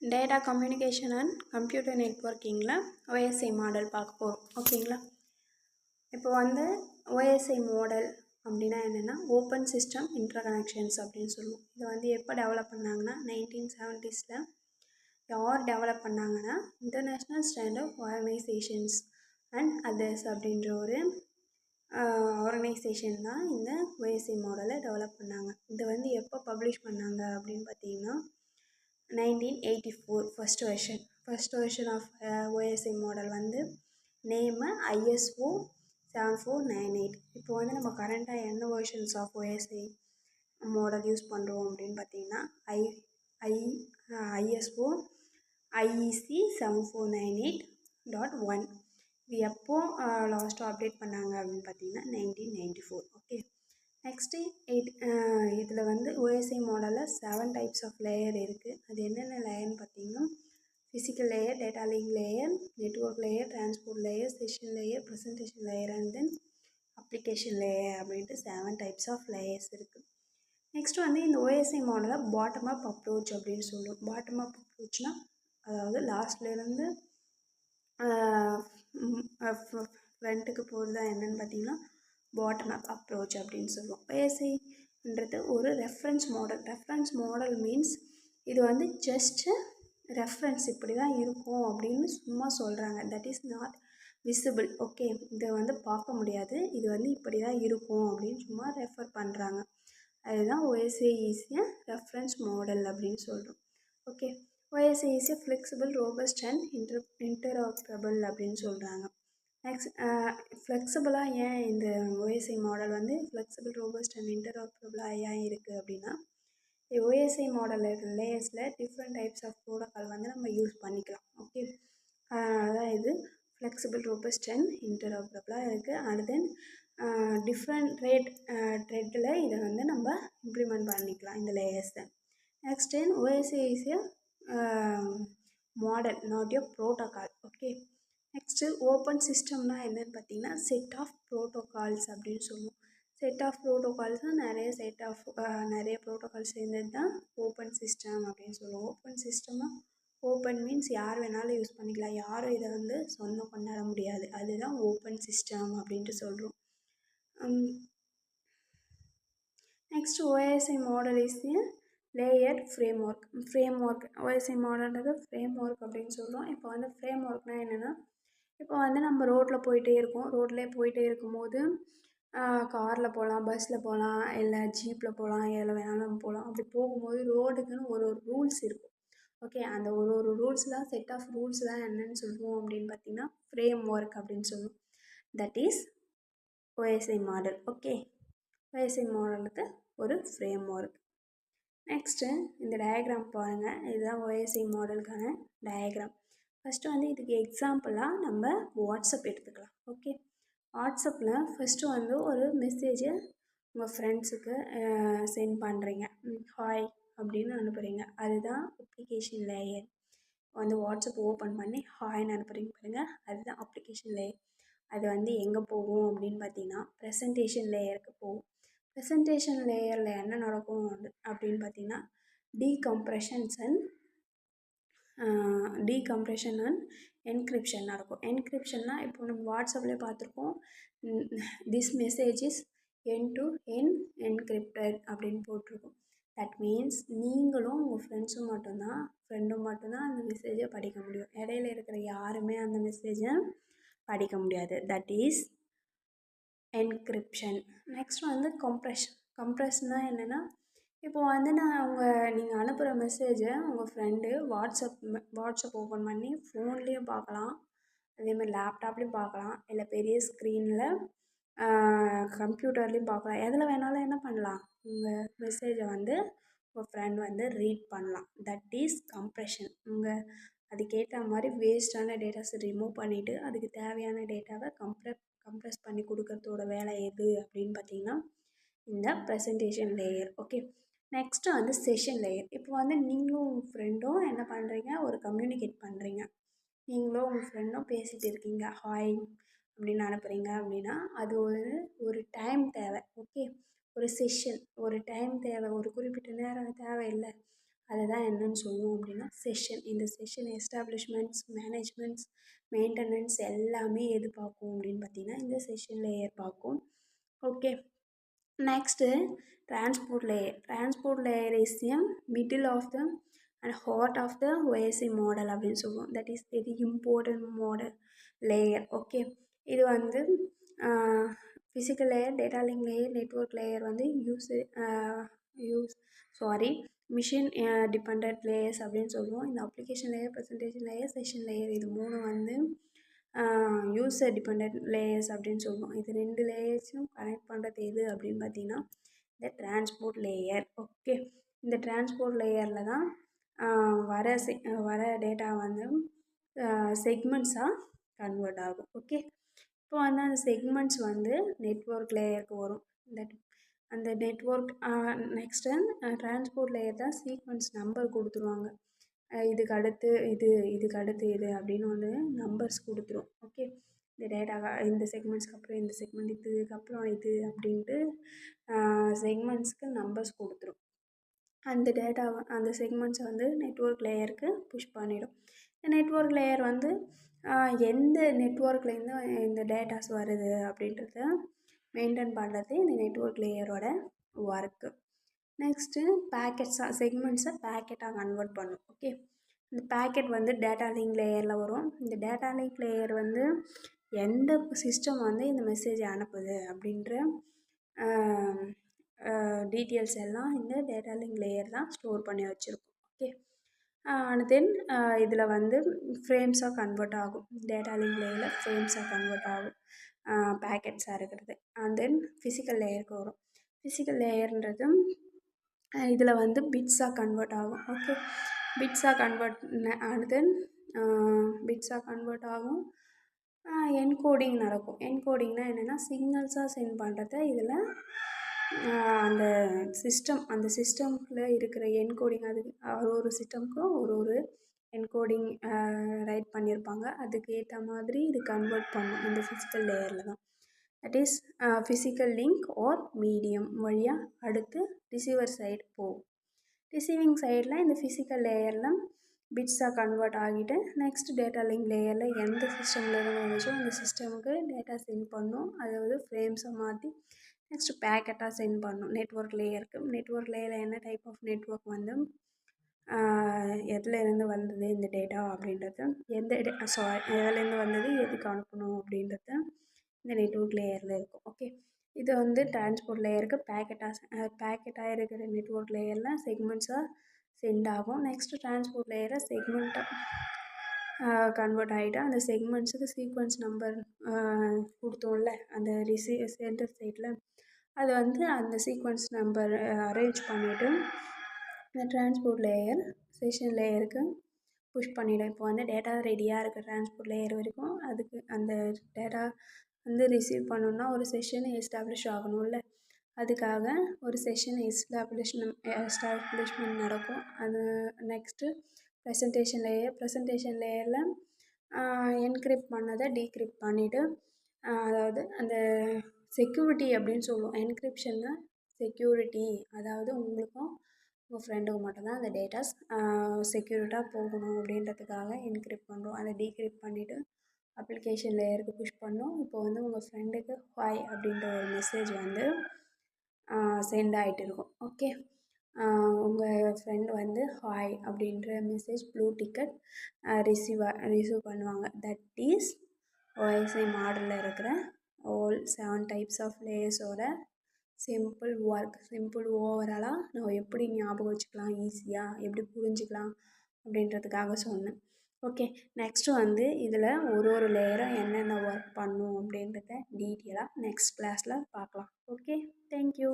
Data communication and computer நெட்வொர்க்கிங்கில் OSI model பார்க்க போகிறோம். ஓகேங்களா? இப்போ ஓஎஸ்ஐ மாடல் அப்படின்னா என்னென்னா ஓப்பன் சிஸ்டம் இன்டர்கனெக்ஷன்ஸ் அப்படின்னு சொல்லுவோம். இதை எப்போ டெவலப் பண்ணாங்கன்னா 1970s யார் டெவலப் பண்ணாங்கன்னா international standard organisations and others அப்படின்ற ஒரு ஆர்கனைசேஷன் தான் இந்த ஓஎஸ்ஐ மாடலை டெவலப் பண்ணாங்க. இதை எப்போ பப்ளிஷ் பண்ணாங்க அப்படின்னு பார்த்தீங்கன்னா 1984 first version of OSI model name ISO 7498. இப்போ நம்ம கரண்ட்டாக என்ன versions of OSI model use பண்ணுறோம் அப்படின்னு பார்த்தீங்கன்னா ISO IEC 7498.1. இது எப்போ லாஸ்ட்டாக அப்டேட் பண்ணாங்க அப்படின்னு பார்த்தீங்கன்னா 1994. ஓகே, நெக்ஸ்ட்டு இதில் ஓஎஸ்ஐ மாடலில் 7 டைப்ஸ் ஆஃப் லேயர் இருக்குது. அது என்னென்ன லேயர்னு பார்த்தீங்கன்னா physical layer, data link layer, network layer, transport layer, session layer, presentation layer and then application layer அப்படின்ட்டு 7 டைப்ஸ் ஆஃப் லேயர்ஸ் இருக்குது. நெக்ஸ்ட்டு இந்த ஓஎஸ்ஐ மாடலை பாட்டம் அப் அப்ரோச் அப்படின்னு சொல்லுவோம். பாட்டம் அப் அப்ரோச்னால் அதாவது லாஸ்ட்லேருந்து ஃப்ரண்ட்டுக்கு போகிறது என்னென்னு பார்த்தீங்கன்னா பாட்டம் அப் அப்ரோச் அப்படின்னு சொல்லுவோம். ஓஎஸ்ஐன்றது ஒரு ரெஃபரன்ஸ் மாடல் மீன்ஸ் இது ஜஸ்ட்டு ரெஃபரன்ஸ் இப்படி தான் இருக்கும் அப்படின்னு சும்மா சொல்கிறாங்க. That is not visible. Okay, இதை பார்க்க முடியாது. இது இப்படி தான் இருக்கும் அப்படின்னு சும்மா ரெஃபர் பண்ணுறாங்க. அதுதான் ஓஎஸ்ஐ ஈஸியாக ரெஃபரன்ஸ் மாடல் அப்படின்னு சொல்கிறோம். ஓகே, ஓஎஸ்ஐ ஈஸியாக ஃப்ளெக்சிபிள், ரோபஸ்ட் அண்ட் இன்டர்ஆப்ரபிள் அப்படின்னு சொல்கிறாங்க. நெக்ஸ்ட் ஃப்ளெக்சிபிளாக ஏன் இந்த OSI model flexible, robust and இன்டர்ஆப்ரபிளாக ஏன் இருக்குது அப்படின்னா ஓஎஸ்ஐ மாடல் லேயர்ஸில் டிஃப்ரெண்ட் டைப்ஸ் ஆஃப் ப்ரோட்டோக்கால் நம்ம யூஸ் பண்ணிக்கலாம். ஓகே, அதனால தான் இது ஃப்ளெக்சிபிள், ரோபஸ்ட் அண்ட் இன்டர்ஆப்ரபிளாக இருக்குது. அண்ட் தென் டிஃப்ரெண்ட் த்ரெட்டில் இதை நம்ம இம்ப்ளிமெண்ட் பண்ணிக்கலாம் இந்த லேயர்ஸை. Next then OSI is a model, not a protocol. Okay, next open சிஸ்டம்னால் என்னென்னு பார்த்தீங்கன்னா செட் ஆஃப் ப்ரோட்டோகால்ஸ் அப்படின்னு சொல்லுவோம். செட் ஆஃப் ப்ரோட்டோகால்ஸ்னால் நிறைய ப்ரோட்டோகால்ஸ் சேர்ந்தது தான் ஓப்பன் சிஸ்டம் அப்படின்னு சொல்லுவோம். ஓப்பன் சிஸ்டம்னால் ஓப்பன் மீன்ஸ் யார் வேணாலும் யூஸ் பண்ணிக்கலாம், யாரும் இதை சொந்தம் கொண்டாட முடியாது. அதுதான் ஓப்பன் சிஸ்டம் அப்படின்ட்டு சொல்கிறோம். Next OSI model is layered framework. OSI மாடல்ன்றது ஃப்ரேம் ஒர்க் அப்படின்னு சொல்கிறோம். இப்போ ஃப்ரேம் ஒர்க்னால் என்னென்னா இப்போ நம்ம ரோட்லேயே போயிட்டே இருக்கும்போது காரில் போகலாம், பஸ்ஸில் போகலாம், இல்லை ஜீப்பில் போகலாம், எதில் வேணாலும் நம்ம போகலாம். அப்படி போகும்போது ரோடுக்குன்னு ஒரு ரூல்ஸ் இருக்கும். ஓகே, அந்த ஒரு ரூல்ஸ்லாம் செட் ஆஃப் ரூல்ஸ் தான் என்னென்னு சொல்லுவோம் அப்படின்னு பார்த்தீங்கன்னா ஃப்ரேம் ஒர்க் அப்படின்னு சொல்லுவோம். That is OSI model. Okay, OSI மாடலுக்கு ஒரு ஃப்ரேம் ஒர்க். நெக்ஸ்ட்டு இந்த டயக்ராம் பாருங்கள். இதுதான் ஓஎஸ்ஐ மாடலுக்கான டயக்ராம். ஃபஸ்ட்டு இதுக்கு எக்ஸாம்பிளாக நம்ம வாட்ஸ்அப் எடுத்துக்கலாம். ஓகே, வாட்ஸ்அப்பில் ஃபஸ்ட்டு ஒரு மெசேஜை உங்கள் ஃப்ரெண்ட்ஸுக்கு சென்ட் பண்ணுறீங்க, ஹாய் அப்படின்னு அனுப்புகிறீங்க. அதுதான் அப்ளிகேஷன் லேயர். வாட்ஸ்அப் ஓப்பன் பண்ணி ஹாய்ன்னு அனுப்புகிறீங்க பாருங்கள், அதுதான் அப்ளிகேஷன் லேயர். அது எங்கே போகும் அப்படின்னு பார்த்தீங்கன்னா ப்ரெசன்டேஷன் லேயருக்கு போகும். ப்ரெசன்டேஷன் லேயரில் என்ன நடக்கும் அப்படின்னு பார்த்தீங்கன்னா டீகம்ப்ரெஷன் அண்ட் என்கிரிப்ஷன் நடக்கும். என்கிரிப்ஷன்னால் இப்போ நம்ம வாட்ஸ்அப்லேயே பார்த்துருக்கோம், this message is end to end encrypted அப்படின்னு போட்டிருக்கோம். தட் மீன்ஸ் நீங்களும் உங்கள் ஃப்ரெண்டும் மட்டும்தான் அந்த மெசேஜை படிக்க முடியும். இடையில இருக்கிற யாருமே அந்த மெசேஜை படிக்க முடியாது. That is encryption. நெக்ஸ்ட் கம்ப்ரெஷன்னா என்னென்னா இப்போ நீங்கள் அனுப்புகிற மெசேஜை உங்கள் ஃப்ரெண்டு வாட்ஸ்அப் ஓப்பன் பண்ணி ஃபோன்லேயும் பார்க்கலாம், அதேமாதிரி லேப்டாப்லேயும் பார்க்கலாம், இல்லை பெரிய ஸ்க்ரீனில் கம்ப்யூட்டர்லேயும் பார்க்கலாம். எதில் வேணாலும் என்ன பண்ணலாம், உங்கள் மெசேஜை உங்கள் ஃப்ரெண்ட் ரீட் பண்ணலாம். That is compression. அதுக்கேற்ற மாதிரி வேஸ்ட்டான டேட்டாஸை ரிமூவ் பண்ணிவிட்டு அதுக்கு தேவையான டேட்டாவை கம்ப்ரெஸ் பண்ணி கொடுக்கறதோட வேலை எது அப்படின்னு பார்த்தீங்கன்னா இந்த presentation layer. Okay, next session layer. இப்போ நீங்களும் உங்கள் ஃப்ரெண்டும் என்ன பண்ணுறீங்க, ஒரு கம்யூனிகேட் பண்ணுறீங்க. நீங்களும் உங்கள் ஃப்ரெண்டும் பேசிகிட்டு இருக்கீங்க, ஹாய் அப்படின்னு அனுப்புகிறீங்க அப்படின்னா அது ஒரு டைம் தேவை. ஓகே, ஒரு செஷன் ஒரு டைம் தேவை, ஒரு குறிப்பிட்ட நேரம் தேவையில்லை. அதுதான் என்னன்னு சொல்லுவோம் அப்படின்னா செஷன். இந்த செஷன் எஸ்டாப்ளிஷ்மெண்ட்ஸ், மேனேஜ்மெண்ட்ஸ், மெயின்டெனன்ஸ் எல்லாமே எது பார்க்கும் அப்படின்னு பார்த்தீங்கன்னா இந்த செஷன் லேயர் பார்க்கும். Okay, next transport layer. Transport layer is the middle of the and heart of the OSI model அப்படின்னு சொல்லுவோம். That is very important model layer. Okay, இது வந்து physical layer, data link layer, network layer வந்து machine dependent layers அப்படின்னு சொல்லுவோம். இந்த application layer, presentation layer, session layer இது 3 வந்து யூசர் டிபெண்டன்ட் லேயர்ஸ் அப்படின்னு சொல்லுவோம். இது 2 லேயர்ஸையும் கனெக்ட் பண்ணுறது எது அப்படின்னு பார்த்தீங்கன்னா இந்த டிரான்ஸ்போர்ட் லேயர். ஓகே, இந்த டிரான்ஸ்போர்ட் லேயரில் தான் வர டேட்டா வந்து செக்மெண்ட்ஸாக கன்வெர்ட் ஆகும். ஓகே, இப்போ வந்து அந்த செக்மெண்ட்ஸ் வந்து நெட்வொர்க் லேயருக்கு வரும். அந்த நெட்வொர்க் நெக்ஸ்ட்டு டிரான்ஸ்போர்ட் லேயர் தான் சீக்வன்ஸ் நம்பர் கொடுத்துருவாங்க. இதுக்கு அடுத்து இது அப்படின்னு ஒன்று நம்பர்ஸ் கொடுத்துரும். ஓகே, இந்த டேட்டாவை இந்த செக்மெண்ட்ஸ்க்கு அப்புறம் இந்த செக்மெண்ட், இதுக்கப்புறம் இது அப்படின்ட்டு செக்மெண்ட்ஸ்க்கு நம்பர்ஸ் கொடுத்துரும். அந்த டேட்டாவை அந்த செக்மெண்ட்ஸை வந்து நெட்வொர்க் லேயருக்கு புஷ் பண்ணிடும். இந்த நெட்வொர்க் லேயர் வந்து எந்த நெட்வொர்க்லேருந்து இந்த டேட்டாஸ் வருது அப்படின்றத மெயின்டைன் பண்ணுறது இந்த நெட்வொர்க் லேயரோட ஒர்க்கு. நெக்ஸ்ட்டு செக்மெண்ட்ஸை பேக்கெட்டாக கன்வெர்ட் பண்ணும். ஓகே, இந்த பேக்கெட் வந்து டேட்டா லிங்க் லேயரில் வரும். இந்த டேட்டா லிங்க் லேயர் வந்து எந்த சிஸ்டம் வந்து இந்த மெசேஜை அனுப்புது அப்படின்ற டீட்டெயில்ஸ் எல்லாம் இந்த டேட்டா லிங்க் லேயர் தான் ஸ்டோர் பண்ணி வச்சுருக்கும். ஓகே, தென் இதில் வந்து ஃப்ரேம்ஸாக கன்வெர்ட் ஆகும். டேட்டா லிங்க் லேயரில் ஃப்ரேம்ஸாக கன்வெர்ட் ஆகும் பேக்கெட்ஸாக இருக்கிறது. தென் ஃபிசிக்கல் லேயருக்கு வரும். ஃபிசிக்கல் லேயர்ன்றது இதில் வந்து பிட்ஸாக கன்வெர்ட் ஆகும். ஓகே, பிட்ஸாக கன்வெர்ட் ஆகும். என்கோடிங் நடக்கும். என்கோடிங்னா என்னென்னா சிக்னல்ஸாக சென்ட் பண்ணுறத இதில் அந்த சிஸ்டம்குள்ளே இருக்கிற என்கோடிங், அதுக்கு ஒரு சிஸ்டம்க்கும் ஒரு என்கோடிங் ரைட் பண்ணியிருப்பாங்க. அதுக்கு ஏற்ற மாதிரி இது கன்வெர்ட் பண்ணும் இந்த ஃபிசிக்கல் லேயரில் தான். That is physical link R medium வழியாக அடுத்து ரிசீவர் சைடு போகும். ரிசீவிங் சைடில் இந்த ஃபிசிக்கல் லேயரில் பிட்ஸாக கன்வெர்ட் ஆகிட்டு நெக்ஸ்ட் டேட்டா லிங்க் லேயரில் எந்த சிஸ்டமில் இருந்து வந்துச்சோ அந்த சிஸ்டமுக்கு டேட்டா சென்ட் பண்ணும். அதாவது ஃப்ரேம்ஸை மாற்றி நெக்ஸ்ட் பேக்கெட்டாக சென்ட் பண்ணும் நெட்வொர்க் லேயருக்கு. நெட்வொர்க் லேயரில் என்ன டைப் ஆஃப் நெட்வொர்க் வந்து எதுலேருந்து வந்தது இந்த டேட்டா அப்படின்றது, எதுலேருந்து வந்தது, எதுக்கு அனுப்பணும் அப்படின்றது இந்த நெட்வொர்க் லேயரில் இருக்கும். ஓகே, இது வந்து டிரான்ஸ்போர்ட் லேயருக்கு பேக்கெட்டாக இருக்கிற நெட்வொர்க் லேயரில் செக்மெண்ட்ஸாக சென்ட் ஆகும். நெக்ஸ்ட்டு டிரான்ஸ்போர்ட் லேயரை செக்மெண்ட்டாக கன்வெர்ட் ஆகிட்டு அந்த செக்மெண்ட்ஸுக்கு சீக்வன்ஸ் நம்பர் கொடுத்தோம்ல அந்த சென்டர் சைடில், அது வந்து அந்த சீக்வன்ஸ் நம்பர் அரேஞ்ச் பண்ணிவிட்டு இந்த டிரான்ஸ்போர்ட் லேயர் செஷன் லேயருக்கு புஷ் பண்ணிவிடும். இப்போ வந்து டேட்டா ரெடியாக இருக்குது டிரான்ஸ்போர்ட் லேயர் வரைக்கும். அதுக்கு அந்த டேட்டா வந்து ரிசீவ் பண்ணணுன்னா ஒரு செஷன் எஸ்டாப்ளிஷ் ஆகணும்ல, அதுக்காக ஒரு செஷன் எஸ்டாப்ளிஷ்மெண்ட் நடக்கும். அது நெக்ஸ்ட்டு ப்ரெசன்டேஷன் லேயரில் என்கிரிப்ட் பண்ணதை டீக்ரிப்ட் பண்ணிவிட்டு, அதாவது அந்த செக்யூரிட்டி அப்படின்னு சொல்லுவோம். என்கிரிப்ஷன்னா செக்யூரிட்டி, அதாவது உங்களுக்கும் உங்கள் ஃப்ரெண்டுக்கு மட்டும்தான் அந்த டேட்டாஸ் செக்யூரிட்டாக போகணும் அப்படின்றதுக்காக என்கிரிப்ட் பண்ணுறோம். அதை டீக்ரிப்ட் பண்ணிவிட்டு அப்ளிகேஷன் லேயருக்கு புஷ் பண்ணோம். இப்போ வந்து உங்கள் ஃப்ரெண்டுக்கு ஹாய் அப்படின்ற ஒரு மெசேஜ் வந்து சென்ட் ஆகிட்டு இருக்கும். ஓகே, உங்கள் ஃப்ரெண்டு வந்து ஹாய் அப்படின்ற மெசேஜ் ப்ளூ டிக்கெட் ரிசீவ் பண்ணுவாங்க. தட் இஸ் OSI மாடலில் இருக்கிற ஆல் 7 டைப்ஸ் ஆஃப் லேயர்ஸோட சிம்பிள் ஓவராலாக நம்ம எப்படி ஞாபகம் வச்சுக்கலாம், ஈஸியாக எப்படி புரிஞ்சுக்கலாம் அப்படின்றதுக்காக சொன்னேன். ஓகே, நெக்ஸ்ட்டு வந்து இதில் ஒரு லேயரும் என்னென்ன ஒர்க் பண்ணும் அப்படின்றத டீட்டெயிலாக நெக்ஸ்ட் கிளாஸில் பார்க்கலாம். Okay, thank you.